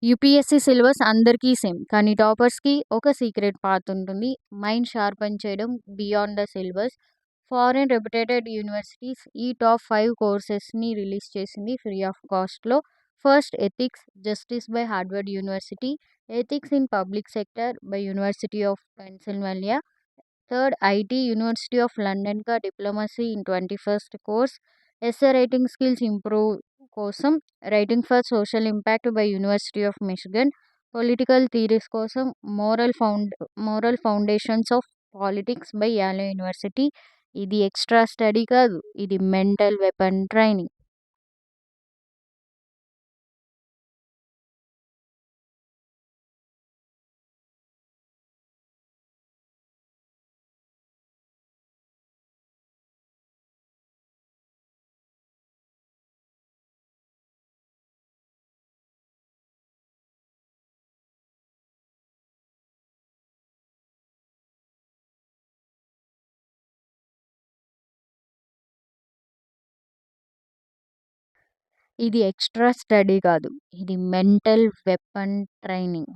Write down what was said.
UPSC syllabus అందరికీ same. కానీ టాపర్స్‌కి ఒక సీక్రెట్ పాత్ ఉంటుంది. మైండ్ షార్పెన్ చేయడం beyond the syllabus. Foreign reputed universities ఈ టాప్ 5 కోర్సెస్‌ని రిలీజ్ చేసింది ఫ్రీ ఆఫ్ కాస్ట్‌లో. First ethics, justice by Harvard university. Ethics in public sector by university of Pennsylvania. Third it, university of London का diplomacy in 21st course. Essay writing skills improve కోసం writing for social impact by university of Michigan. Political theories కోసం moral foundations of politics by యాలే university. ఇది extra study కాదు, ఇది mental weapon training. ఇది extra study కాదు, ఇది mental weapon training.